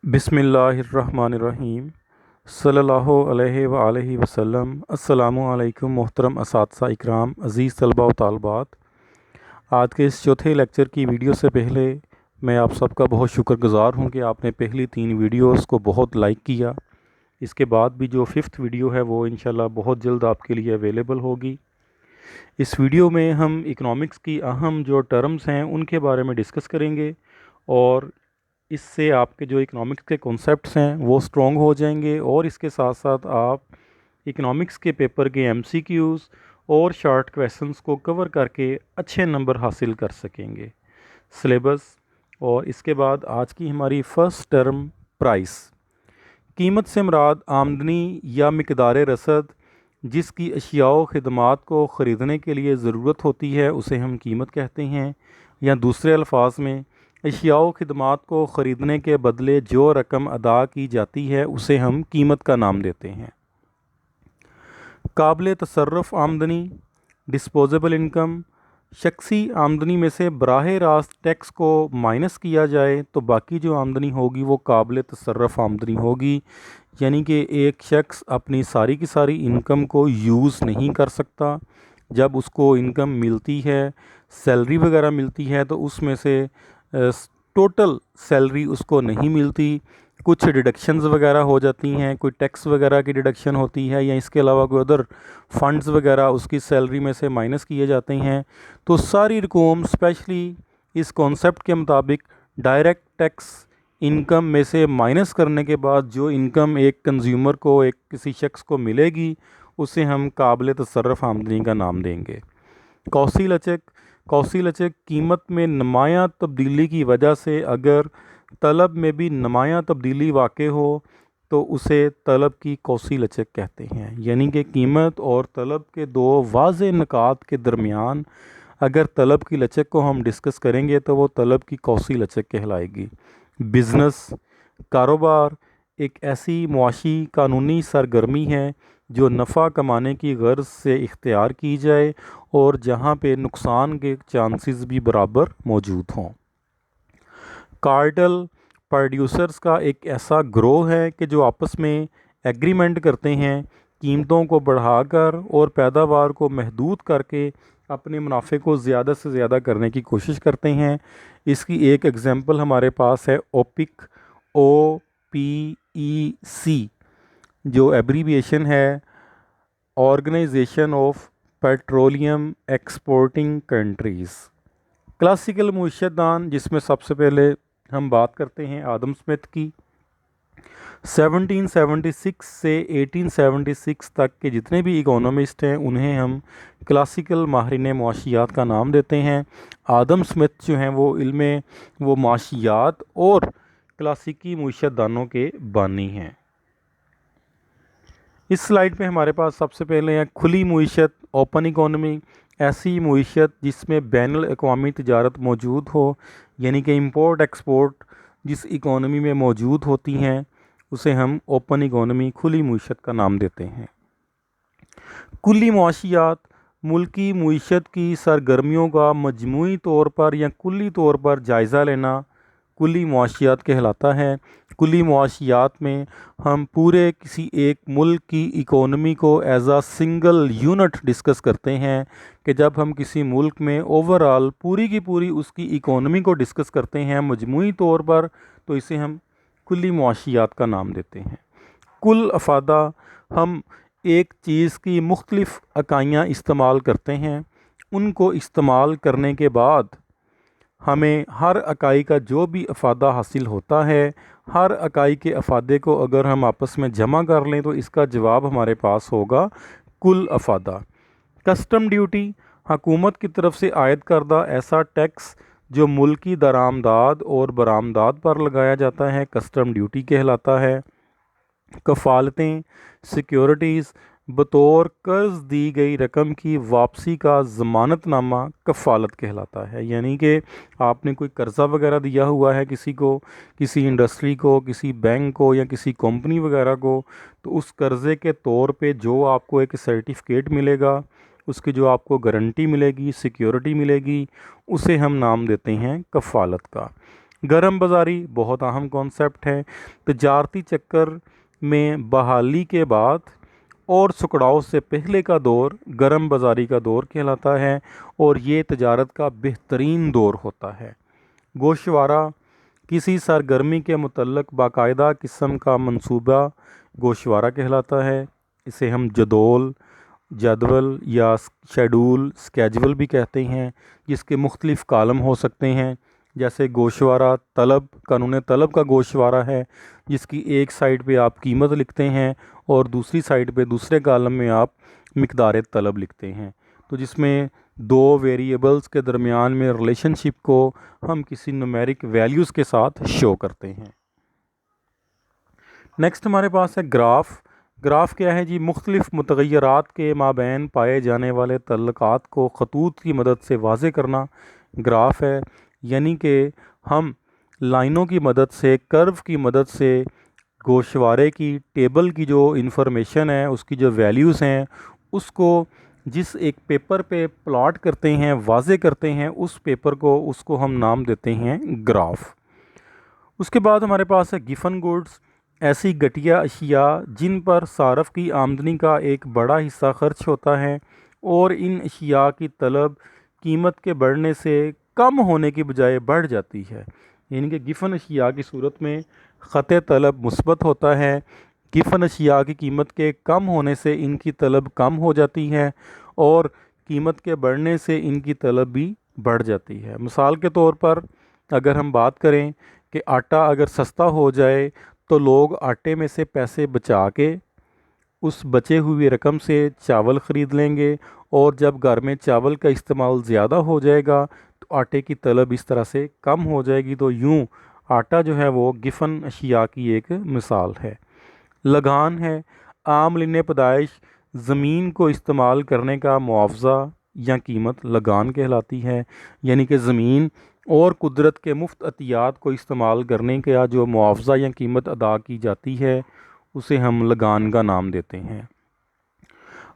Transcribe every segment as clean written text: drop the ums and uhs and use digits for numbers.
बिस्मिल्लाहिर्रहमानिर्रहीम सल्लल्लाहु अलैहि व आलिहि वसल्लम। अस्सलामु अलैकुम मोहतरम असातिज़ा इकराम, अज़ीज़ तलबा व तालबात। आज के इस चौथे लेक्चर की वीडियो से पहले मैं आप सबका बहुत शुक्रगुज़ार हूँ कि आपने पहली 3 वीडियोस को बहुत लाइक किया। इसके बाद भी जो 5th वीडियो है वो इंशाल्लाह बहुत जल्द आपके लिए अवेलेबल होगी। इस वीडियो में हम इकनॉमिक्स की अहम जो टर्म्स हैं उनके बारे में डिस्कस करेंगे और इससे आपके जो इकनॉमिक्स के कॉन्सेप्ट्स हैं वो स्ट्रॉन्ग हो जाएंगे और इसके साथ साथ आप इकनॉमिक्स के पेपर के एमसीक्यूज़ और शॉर्ट क्वेश्चंस को कवर करके अच्छे नंबर हासिल कर सकेंगे। सिलेबस और इसके बाद आज की हमारी फ़र्स्ट टर्म प्राइस। कीमत से मुराद आमदनी या मिकदार रसद जिसकी अशिया खदमात को ख़रीदने के लिए ज़रूरत होती है उसे हम कीमत कहते हैं, या दूसरे अल्फाज में अशिया खदमात को ख़रीदने के बदले जो रकम अदा की जाती है उसे हम कीमत का नाम देते हैं। काबिल तसर्रुफ़ आमदनी, डिस्पोजेबल इनकम। शख्सी आमदनी में से बराह रास्त टैक्स को माइनस किया जाए तो बाकी जो आमदनी होगी वो काबिल तसर्रुफ़ आमदनी होगी, यानी कि एक शख्स अपनी सारी की सारी इनकम को यूज़ नहीं कर सकता। जब उसको इनकम मिलती है, सैलरी वगैरह मिलती है, तो उसमें से टोटल सैलरी उसको नहीं मिलती, कुछ डिडक्शंस वगैरह हो जाती हैं, कोई टैक्स वगैरह की डिडक्शन होती है या इसके अलावा कोई अदर फंड्स वगैरह उसकी सैलरी में से माइनस किए जाते हैं। तो सारी रकम स्पेशली इस कॉन्सेप्ट के मुताबिक डायरेक्ट टैक्स इनकम में से माइनस करने के बाद जो इनकम एक कंज्यूमर को, एक किसी शख्स को मिलेगी उसे हम काबिल तसर्रुफ़ आमदनी का नाम देंगे। कौसी लचक। कौसी लचक कीमत में नुमायाँ तब्दीली की वजह से अगर तलब में भी नुमायाँ तब्दीली वाक़ हो तो उसे तलब की कौसी लचक कहते हैं, यानी कि कीमत और तलब के दो वाज़े निकात के दरमियान अगर तलब की लचक को हम डिस्कस करेंगे तो वो तलब की कौसी लचक कहलाएगी। बिज़नेस, कारोबार एक ऐसी मुआशी कानूनी सरगर्मी है जो नफ़ा कमाने की गर्ज से इख्तियार की जाए और जहाँ पे नुकसान के चांसेस भी बराबर मौजूद हों। कार्टेल प्रोड्यूसर्स का एक ऐसा ग्रोह है कि जो आपस में एग्रीमेंट करते हैं, कीमतों को बढ़ाकर और पैदावार को महदूद करके अपने मुनाफे को ज़्यादा से ज़्यादा करने की कोशिश करते हैं। इसकी एक एग्ज़ाम्पल हमारे पास है ओपिक, OPEC, जो एब्रीविएशन है organisation of petroleum exporting countries. Classical मुइशतदान, जिसमें सबसे पहले हम बात करते हैं आदम स्मिथ की। 1776 से 1876 तक के जितने भी इकोनॉमिस्ट हैं उन्हें हम क्लासिकल माहिरीन मुआशियात का नाम देते हैं। आदम स्मिथ जो हैं वो माशियात और क्लासिकी मुइशतदानों के बानी हैं। इस स्लाइड पे हमारे पास सबसे पहले है खुली मुइशत, ओपन इकोनॉमी। ऐसी मुइशत जिसमें बैनुल अक़वामी तिजारत मौजूद हो, यानी कि इंपोर्ट एक्सपोर्ट जिस इकोनॉमी में मौजूद होती हैं उसे हम ओपन इकोनॉमी, खुली मुइशत का नाम देते हैं। कुल्ली मुआशियात, मुल्की मुइशत की सरगर्मियों का मजमूई तौर पर या कुल्ली तौर पर जायज़ा लेना कुल्ली मुआशियात कहलाता है। कुल्ली मुआशियात में हम पूरे किसी एक मुल्क की इकोनॉमी को एज आ सिंगल यूनिट डिस्कस करते हैं कि जब हम किसी मुल्क में ओवरऑल पूरी की पूरी उसकी इकोनॉमी को डिस्कस करते हैं मजमूई तौर पर, तो इसे हम कुल्ली मुआशियात का नाम देते हैं। कुल अफादा, हम एक चीज़ की मुख्तलिफ़ इकाइयाँ इस्तेमाल करते हैं, उनको इस्तेमाल करने के बाद हमें हर इकाई का जो भी अफादा हासिल होता है, हर इकाई के अफादे को अगर हम आपस में जमा कर लें तो इसका जवाब हमारे पास होगा कुल अफादा। कस्टम ड्यूटी, हुकूमत की तरफ से आयद करदा ऐसा टैक्स जो मुल्की दरामदाद और बरामदाद पर लगाया जाता है, कस्टम ड्यूटी कहलाता है। कफ़ालतें, सिक्योरिटीज़, बतौर कर्ज़ दी गई रकम की वापसी का ज़मानतनामा कफ़ालत कहलाता है, यानी कि आपने कोई कर्ज़ा वगैरह दिया हुआ है किसी को, किसी इंडस्ट्री को, किसी बैंक को या किसी कंपनी वगैरह को, तो उस कर्ज़े के तौर पे जो आपको एक सर्टिफिकेट मिलेगा, उसकी जो आपको गारंटी मिलेगी, सिक्योरिटी मिलेगी, उसे हम नाम देते हैं कफ़ालत का। गर्म बाज़ारी बहुत अहम कॉन्सेप्ट है। तजारती चक्कर में बहाली के बाद और सुकड़ाव से पहले का दौर गर्म बाज़ारी का दौर कहलाता है और ये तजारत का बेहतरीन दौर होता है। गोशवारा किसी सरगर्मी के मुतल्लक बाकायदा किस्म का मंसूबा गोशवारा कहलाता है। इसे हम जदवल या शेड्यूल स्केजूल भी कहते हैं, जिसके मुख्तलिफ़ कालम हो सकते हैं। जैसे गोशवारा तलब, कानून तलब का गोशवारा है, जिसकी एक साइड पे आप कीमत लिखते हैं और दूसरी साइड पे दूसरे कालम में आप मिकदार तलब लिखते हैं। तो जिसमें दो वेरिएबल्स के दरमियान में रिलेशनशिप को हम किसी न्यूमेरिक वैल्यूज़ के साथ शो करते हैं। नेक्स्ट हमारे पास है ग्राफ। ग्राफ क्या है जी? मुख्तलिफ़ मुतग़य्यरात के माबैन पाए जाने वाले तल्लुकात को खतूत की मदद से वाज़े करना ग्राफ है। यानी कि हम लाइनों की मदद से, कर्व की मदद से गोशवारे की टेबल की जो इंफॉर्मेशन है, उसकी जो वैल्यूज़ हैं, उसको जिस एक पेपर पे प्लॉट करते हैं, वाज़े करते हैं, उस पेपर को, उसको हम नाम देते हैं ग्राफ। उसके बाद हमारे पास है गिफन गुड्स। ऐसी घटिया अशिया जिन पर सारफ की आमदनी का एक बड़ा हिस्सा खर्च होता है और इन अशिया की तलब कीमत के बढ़ने से कम होने की बजाय बढ़ जाती है। यानी कि गिफन अशिया की सूरत में ख़त तलब मुस्बत होता है। गिफन अशिया की कीमत के कम होने से इनकी तलब कम हो जाती है और कीमत के बढ़ने से इनकी तलब भी बढ़ जाती है। मिसाल के तौर पर अगर हम बात करें कि आटा अगर सस्ता हो जाए तो लोग आटे में से पैसे बचा के उस बचे हुई रकम से चावल ख़रीद लेंगे, और जब घर में चावल का इस्तेमाल ज़्यादा हो जाएगा तो आटे की तलब इस तरह से कम हो जाएगी। तो यूँ आटा जो है वो गिफन अशिया की एक मिसाल है। लगान है आमलीन पैदाइश ज़मीन को इस्तेमाल करने का मुआवजा या कीमत लगान कहलाती है। यानी कि ज़मीन और कुदरत के मुफ्त अतियात को इस्तेमाल करने का जो मुआवजा या कीमत अदा की जाती है, उसे हम लगान का नाम देते हैं।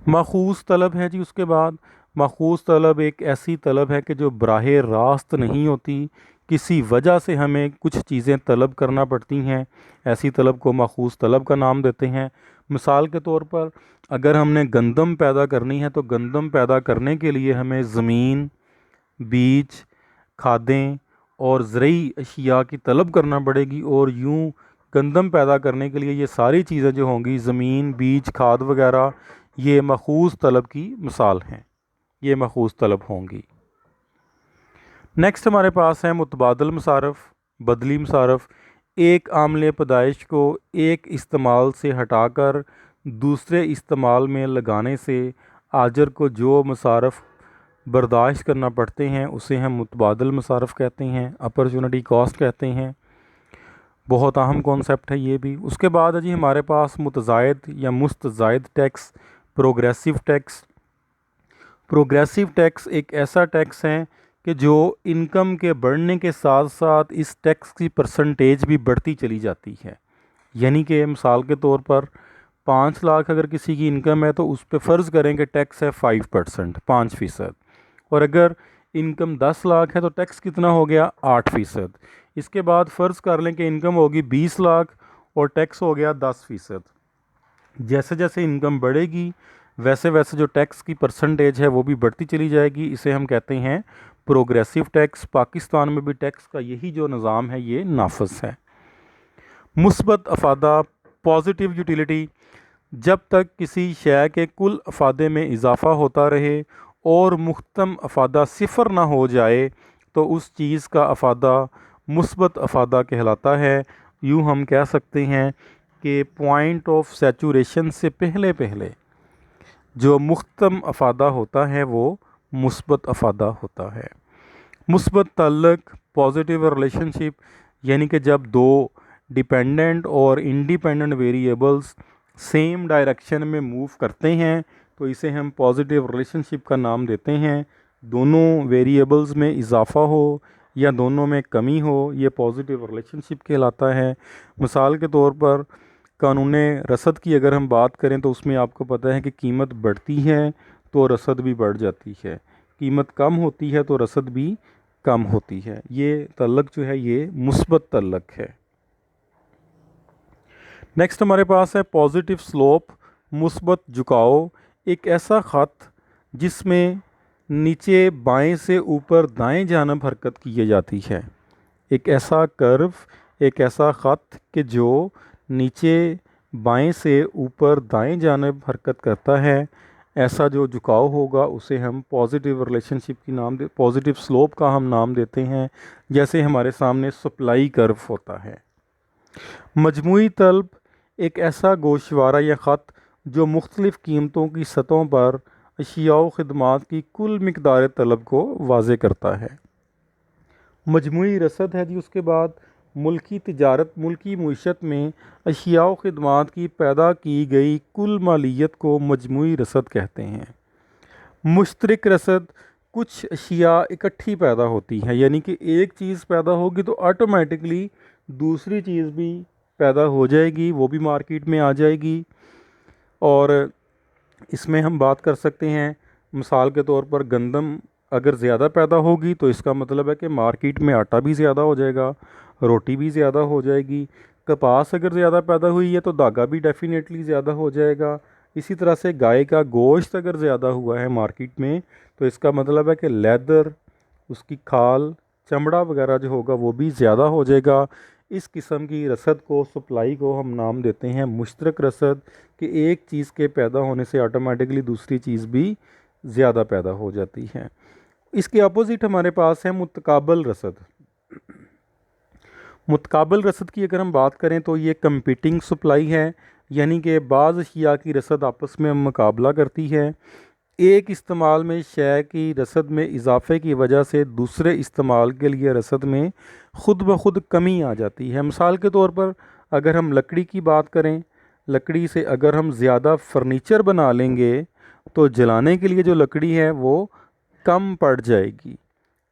माखूज़ तलब है जी। उसके बाद माखूज़ तलब एक ऐसी तलब है कि जो बराह रास्त नहीं होती, किसी वजह से हमें कुछ चीज़ें तलब करना पड़ती हैं, ऐसी तलब को माखूज़ तलब का नाम देते हैं। मिसाल के तौर पर अगर हमने गंदम पैदा करनी है तो गंदम पैदा करने के लिए हमें ज़मीन, बीज, खादें और ज़रूरी अशिया की तलब करना पड़ेगी, और यूँ गंदम पैदा करने के लिए ये सारी चीज़ें जो होंगी, ज़मीन, बीज, खाद वगैरह, ये माखूज़ तलब की मिसाल हैं, ये माखूज़ तलब होंगी। नेक्स्ट हमारे पास है मुतबादल मसारफ़, बदली मसारफ़। एक आमले पैदाइश को एक इस्तेमाल से हटाकर दूसरे इस्तेमाल में लगाने से आजर को जो मसारफ़ बर्दाश्त करना पड़ते हैं उसे हम मुतबादल मसारफ़ कहते हैं, अपॉर्चुनिटी कॉस्ट कहते हैं। बहुत अहम कॉन्सेप्ट है ये भी। उसके बाद है जी हमारे पास मुतज़ायद या मुस्तज़ायद tax, progressive tax. Progressive tax एक ऐसा टैक्स है कि जो इनकम के बढ़ने के साथ साथ इस टैक्स की परसेंटेज भी बढ़ती चली जाती है। यानी कि मिसाल के तौर पर 5 लाख अगर किसी की इनकम है तो उस पर फ़र्ज़ करें कि टैक्स है 5%, 5%। और अगर इनकम 10 लाख है तो टैक्स कितना हो गया? 8%। इसके बाद फ़र्ज़ कर लें कि इनकम होगी 20 लाख और टैक्स हो गया 10%। जैसे जैसे इनकम बढ़ेगी वैसे वैसे जो टैक्स की परसेंटेज है वो भी बढ़ती चली जाएगी। इसे हम कहते हैं प्रोग्रेसिव टैक्स। पाकिस्तान में भी टैक्स का यही जो निज़ाम है ये नाफिज है। मुस्बत अफादा, पॉजिटिव यूटिलिटी। जब तक किसी शय के कुल अफादे में इजाफ़ा होता रहे और मुख्तम अफादा सिफ़र ना हो जाए तो उस चीज़ का अफादा मुस्बत अफादा कहलाता है। यूँ हम कह सकते हैं कि पॉइंट ऑफ सैचुरेशन से पहले पहले जो मुख्तम अफादा होता है वो मुस्बत अफादा होता है। मुस्बत ताल्लुक़, पॉजिटिव रिलेशनशिप, यानी कि जब दो डिपेंडेंट और इंडिपेंडेंट वेरिएबल्स सेम डायरेक्शन में मूव करते हैं तो इसे हम पॉजिटिव रिलेशनशिप का नाम देते हैं। दोनों वेरिएबल्स में इजाफ़ा हो या दोनों में कमी हो, ये पॉजिटिव रिलेशनशिप कहलाता है। मिसाल के तौर पर कानून रसद की अगर हम बात करें तो उसमें आपको पता है कि कीमत बढ़ती है तो रसद भी बढ़ जाती है, कीमत कम होती है तो रसद भी कम होती है। ये तल्लक जो है ये मुस्बत तल्लक है। नेक्स्ट हमारे पास है पॉजिटिव स्लोप, मुस्बत झुकाव। एक ऐसा ख़त जिसमें नीचे बाएं से ऊपर दाएं जानब हरकत की जाती है। एक ऐसा कर्व, एक ऐसा ख़त कि जो नीचे बाएं से ऊपर दाएं जानब हरकत करता है, ऐसा जो झुकाव होगा उसे हम पॉजिटिव रिलेशनशिप की नाम दे पॉजिटिव स्लोप का हम नाम देते हैं। जैसे हमारे सामने सप्लाई कर्व होता है। मजमूई तलब एक ऐसा गोशवारा या ख़त जो मुख्तलिफ़ कीमतों की सतहों पर अशिया व खदमात की कुल मिकदार तलब को वाज़े करता है। मजमूई रसद है जी। उसके बाद मुल्की तिजारत, मुल्की मईशत में अशिया व खदमात की पैदा की गई कुल मालियत को मजमूई रसद कहते हैं। मुश्तरक रसद कुछ अशिया इकट्ठी पैदा होती हैं, यानी कि एक चीज़ पैदा होगी तो ऑटोमेटिकली दूसरी चीज़ भी पैदा हो जाएगी, वो भी मार्केट में आ जाएगी। और इसमें हम बात कर सकते हैं, मिसाल के तौर पर गंदम अगर ज़्यादा पैदा होगी तो इसका मतलब है कि मार्केट में आटा भी ज़्यादा हो जाएगा, रोटी भी ज़्यादा हो जाएगी। कपास अगर ज़्यादा पैदा हुई है तो धागा भी डेफिनेटली ज़्यादा हो जाएगा। इसी तरह से गाय का गोश्त अगर ज़्यादा हुआ है मार्केट में तो इसका मतलब है कि लेदर, उसकी खाल, चमड़ा वगैरह जो होगा वो भी ज़्यादा हो जाएगा। इस किस्म की रसद को, सप्लाई को हम नाम देते हैं मुश्तरक रसद, कि एक चीज़ के पैदा होने से ऑटोमेटिकली दूसरी चीज़ भी ज़्यादा पैदा हो जाती है। इसके अपोज़िट हमारे पास है मुतकाबल रसद। मुतकाबल रसद की अगर हम बात करें तो ये कंपीटिंग सप्लाई है, यानी कि बाज़ अशिया की रसद आपस में मुकाबला करती है। एक इस्तेमाल में शय की रसद में इजाफे की वजह से दूसरे इस्तेमाल के लिए रसद में ख़ुद ब खुद कमी आ जाती है। मिसाल के तौर पर अगर हम लकड़ी की बात करें, लकड़ी से अगर हम ज़्यादा फर्नीचर बना लेंगे तो जलाने के लिए जो लकड़ी है वो कम पड़ जाएगी।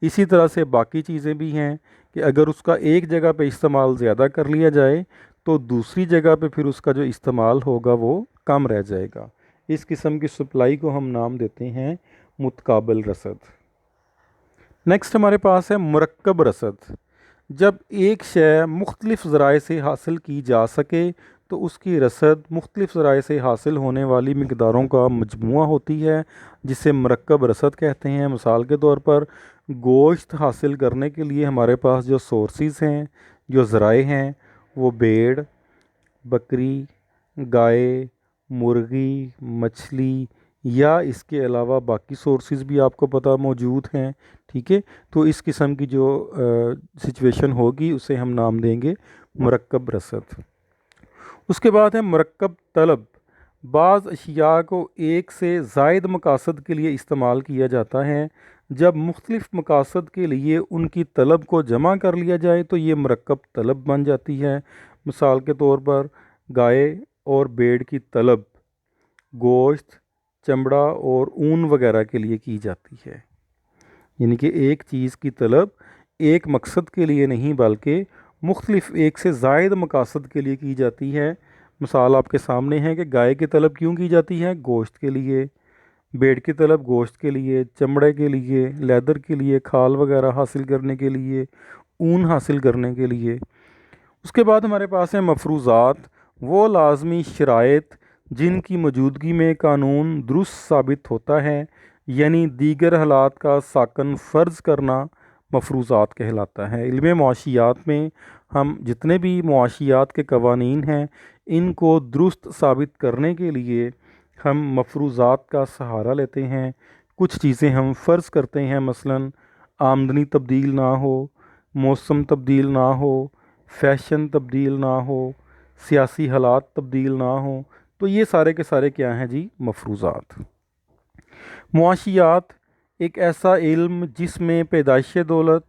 इसी तरह से बाकी चीज़ें भी हैं कि अगर उसका एक जगह पे इस्तेमाल ज़्यादा कर लिया जाए तो दूसरी जगह पे फिर उसका जो इस्तेमाल होगा वो कम रह जाएगा। इस किस्म की सप्लाई को हम नाम देते हैं मुतकाबल रसद। नेक्स्ट हमारे पास है मुरक्कब रसद। जब एक शय मुख्तलिफ़ ज़राए से हासिल की जा सके तो उसकी रसद मुख्तलिफ़ ज़राए से हासिल होने वाली मिकदारों का मजमुआ होती है, जिसे मुरक्कब रसद कहते हैं। मिसाल के तौर पर गोश्त हासिल करने के लिए हमारे पास जो सोर्सेज़ हैं, जो ज़राए हैं, वो भेड़, बकरी, गाय, मुर्गी, मछली या इसके अलावा बाकी सोर्सेज़ भी आपको पता मौजूद हैं। ठीक है, तो इस किस्म की जो सिचुएशन होगी उसे हम नाम देंगे मुरक्कब रसद। उसके बाद है मुरक्कब तलब। बाज़ अशिया को एक से ज़ायद मकासद के लिए इस्तेमाल किया जाता है। जब मुख्तलिफ़ मकासद के लिए उनकी तलब को जमा कर लिया जाए तो ये मुरक्कब तलब बन जाती है। मिसाल के तौर पर गाय और भेड़ की तलब गोश्त, चमड़ा और ऊन वगैरह के लिए की जाती है। यानी कि एक चीज़ की तलब एक मकसद के लिए नहीं बल्कि मुख्तलिफ़ एक से ज़ायद मकासद के लिए की जाती है। मिसाल आपके सामने है कि गाय की तलब क्यों की जाती है? गोश्त के लिए। भेड़ की तलब गोश्त के लिए, चमड़े के लिए, लेदर के लिए, खाल वगैरह हासिल करने के लिए, ऊन हासिल करने के लिए। उसके बाद हमारे पास है मफरूज़ात, वो लाजमी शराइत जिनकी मौजूदगी में कानून दुरुस्त साबित होता है, यानी दीगर हालात का साकन फ़र्ज़ करना मफरूज़ात कहलाता है। इल्म मुआशियात में हम जितने भी मुआशियात के कवानीन हैं इनको दुरुस्त साबित करने के लिए हम मफरूज़ात का सहारा लेते हैं। कुछ चीज़ें हम फ़र्ज़ करते हैं, मसलन आमदनी तब्दील ना हो, मौसम तब्दील ना हो, फ़ैशन तब्दील ना हो, सियासी हालात तब्दील ना हो, तो ये सारे के सारे क्या हैं जी? मफरूज़ात। मुआशियात एक ऐसा इल्म जिसमें पैदाइश दौलत,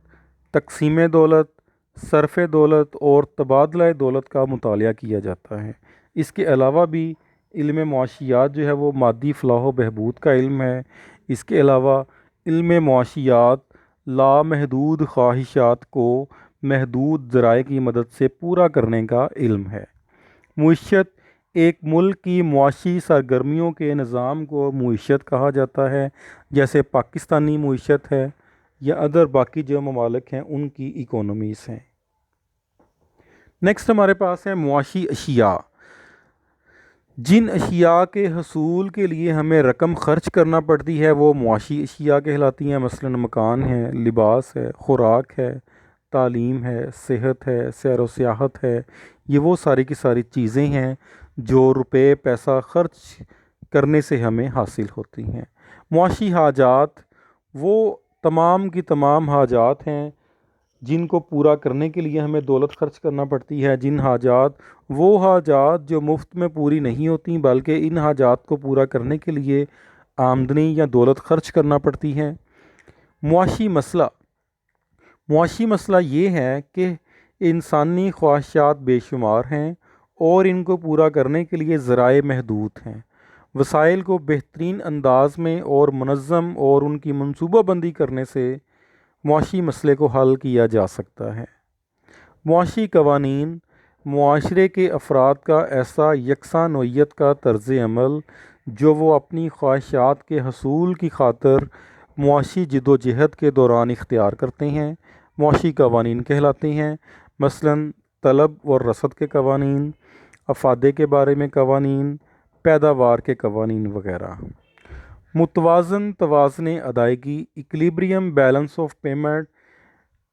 तकसीम दौलत, सरफ़ दौलत और तबादला दौलत का मुतालिया किया जाता है। इसके अलावा भी इल्म मुआशियात जो है वो मादी फ़लाह व बहबूद का इल्म है। इसके अलावा इल्म मुआशियात लामहदूद ख्वाहिशात को महदूद ज़राए की मदद से पूरा करने का इल्म है। मुईशत एक मुल्क की मुआशी सरगर्मियों के निज़ाम को मुईशत कहा जाता है। जैसे पाकिस्तानी मुईशत है, या अदर बाकी जो ममालिक हैं उनकी इकोनॉमीज़ हैं। नेक्स्ट हमारे पास है मुआशी अशिया। जिन अशिया के हसूल के लिए हमें रकम ख़र्च करना पड़ती है वो मुआशी अशिया कहलाती हैं। मसलन मकान है, लिबास है, ख़ुराक है, तालीम है, सेहत है, सैर व सियाहत है। ये वो सारी की सारी चीज़ें हैं जो रुपए पैसा ख़र्च करने से हमें हासिल होती हैं। मुआशी हाजात वो तमाम की तमाम हाजात हैं जिनको पूरा करने के लिए हमें दौलत ख़र्च करना पड़ती है। जिन हाजात वो हाजात जो मुफ्त में पूरी नहीं होती, बल्कि इन हाजात को पूरा करने के लिए आमदनी या दौलत ख़र्च करना पड़ती है। मुआशी मसला, मुआशी मसला ये है कि इंसानी ख्वाहिशात बेशुमार हैं और इनको पूरा करने के लिए ज़राए महदूद हैं। वसाइल को बेहतरीन अंदाज में और मुनज़्ज़म और उनकी मनसूबाबंदी करने से मुआशी मसले को हल किया जा सकता है। मुआशी कवानीन मुआशरे के अफराद का ऐसा यकसा नोयत का तर्ज़ अमल जो वो अपनी ख्वाहिशात के हसूल की खातर मुआशी जदोजहद के दौरान इख्तियार करते हैं, मुआशी कवानीन कहलाते हैं। मसलन तलब और रसद के कवानीन, अफादे के बारे में कवानीन, पैदावार के कवानीन वगैरह। मुतवाज़न तवाज़ुन अदायगी इक्विलिब्रियम बैलेंस ऑफ पेमेंट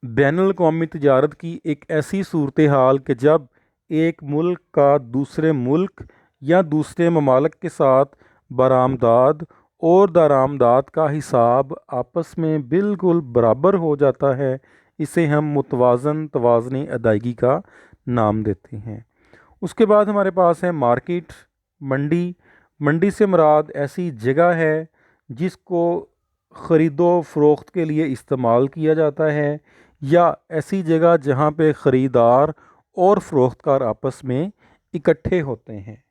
बैनुल अक़वामी तिजारत की एक ऐसी सूरत हाल कि जब एक मुल्क का दूसरे मुल्क या दूसरे ममालिक के साथ बरामदाद और दरामदाद का हिसाब आपस में बिल्कुल बराबर हो जाता है, इसे हम मुतवाज़न तवाज़ुन अदायगी का नाम देते हैं। उसके बाद हमारे पास है मार्केट, मंडी। मंडी से मुराद ऐसी जगह है जिसको ख़रीदो फ़रोख्त के लिए इस्तेमाल किया जाता है, या ऐसी जगह जहाँ पे ख़रीदार और फ़रोख्तकार आपस में इकट्ठे होते हैं।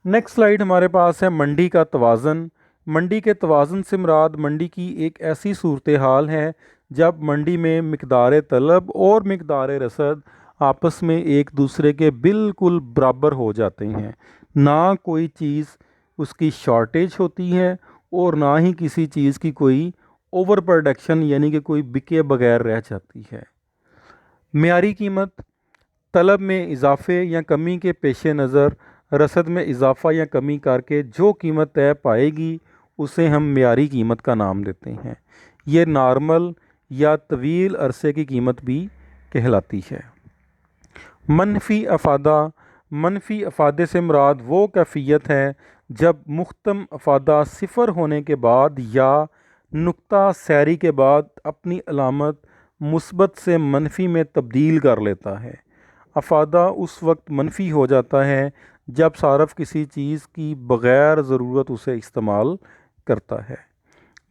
नेक्स्ट स्लाइड हमारे पास है मंडी का तवाज़न। मंडी के तवाज़न से मुराद मंडी की एक ऐसी सूरत हाल है जब मंडी में मिक़दार तलब और मिक़दार रसद आपस में एक दूसरे के बिल्कुल बराबर हो जाते हैं। ना कोई चीज़ उसकी शॉर्टेज होती है और ना ही किसी चीज़ की कोई ओवर प्रोडक्शन यानी कि कोई बिके बगैर रह जाती है। मेयारी कीमत तलब में इजाफे या कमी के पेश नज़र रसद में इजाफ़ा या कमी करके जो कीमत तय पाएगी उसे हम मेयारी कीमत का नाम देते हैं। ये नॉर्मल या तवील अरसे की कीमत भी कहलाती है। मनफी अफादा, मनफी अफादे से मुराद वो कैफियत है जब मुख्तम अफादा सिफ़र होने के बाद या नुक्ता सैरी के बाद अपनी अलामत मुस्बत से मनफी में तब्दील कर लेता है। अफादा उस वक्त मनफी हो जाता है जब सारफ किसी चीज़ की बग़ैर ज़रूरत उसे इस्तेमाल करता है।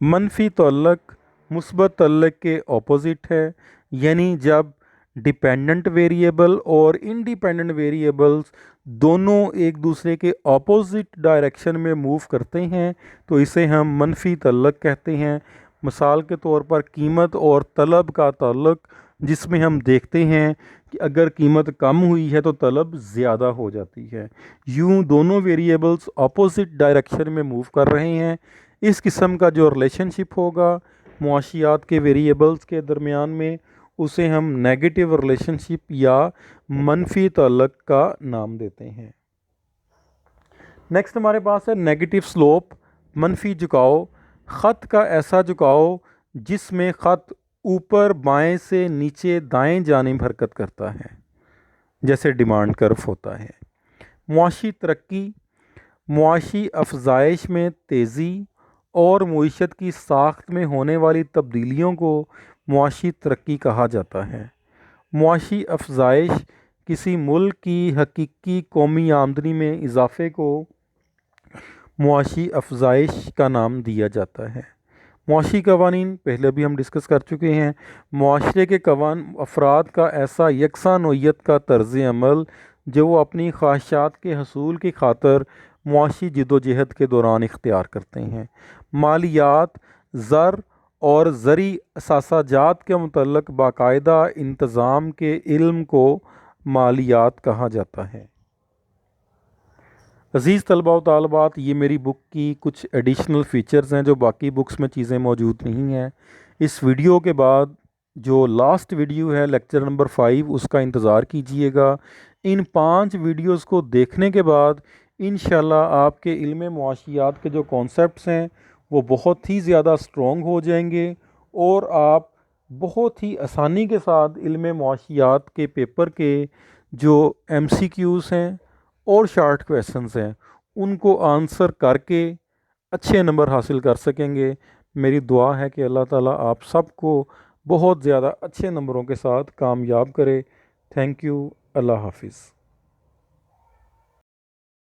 मनफी तअल्लुक़ मुस्बत तअल्लुक़ के ऑपोज़िट है, यानी जब डिपेंडेंट वेरिएबल और इंडिपेंडेंट वेरिएबल्स दोनों एक दूसरे के ऑपोजिट डायरेक्शन में मूव करते हैं तो इसे हम मनफी तअल्लुक़ कहते हैं। मिसाल के तौर पर कीमत और तलब का ताल्लुक़, जिसमें हम देखते हैं कि अगर कीमत कम हुई है तो तलब ज़्यादा हो जाती है। यूँ दोनों वेरिएबल्स ऑपोजिट डायरेक्शन में मूव कर रहे हैं। इस किस्म का जो रिलेशनशिप होगा मुआशियात के वेरिएबल्स के दरमियान में उसे हम नेगेटिव रिलेशनशिप या मनफी ताल्लुक़ का नाम देते हैं। नेक्स्ट हमारे पास है नेगेटिव स्लोप, मनफी झुकाव। ख़त का ऐसा झुकाव जिसमें ख़त ऊपर बाएं से नीचे दाएं जानिब हरकत करता है, जैसे डिमांड कर्व होता है। मुआशी तरक्की, मुआशी अफजाइश में तेज़ी और मईशत की साख्त में होने वाली तब्दीलियों को मुआशी तरक्की कहा जाता है। मुआशी अफजाइश किसी मुल्क की हकीकी कौमी आमदनी में इजाफ़े को मुआशी अफजाइश का नाम दिया जाता है। मुआशी कवानीन पहले भी हम डिस्कस कर चुके हैं। मुआशरे के अफराद का ऐसा यकसा नोयत का तर्ज़ अमल जो वो अपनी ख्वाहिशात के हसूल की खातर मुआशी जदोजहद के दौरान इख्तियार करते हैं। मालियात, ज़र और ज़री असासाजात के मुतल्लक़ बाकायदा इंतज़ाम के इल्म को मालियात कहा जाता है। अज़ीज़ तलबा व तालबात, ये मेरी बुक की कुछ एडिशनल फ़ीचर्स हैं जो बाकी बुक्स में चीज़ें मौजूद नहीं हैं। इस वीडियो के बाद जो लास्ट वीडियो है लेक्चर नंबर 5, उसका इंतज़ार कीजिएगा। इन 5 वीडियोस को देखने के बाद इंशाल्लाह आपके इल्म मुआशियात के जो कॉन्सेप्ट्स हैं वो बहुत ही ज़्यादा स्ट्रॉन्ग हो जाएंगे और आप बहुत ही आसानी के साथ इल्म मुआशियात के पेपर के जो MCQs हैं और शॉर्ट क्वेश्चंस हैं उनको आंसर करके अच्छे नंबर हासिल कर सकेंगे। मेरी दुआ है कि अल्लाह ताला आप सबको बहुत ज़्यादा अच्छे नंबरों के साथ कामयाब करे। Thank you. अल्लाह हाफिज़।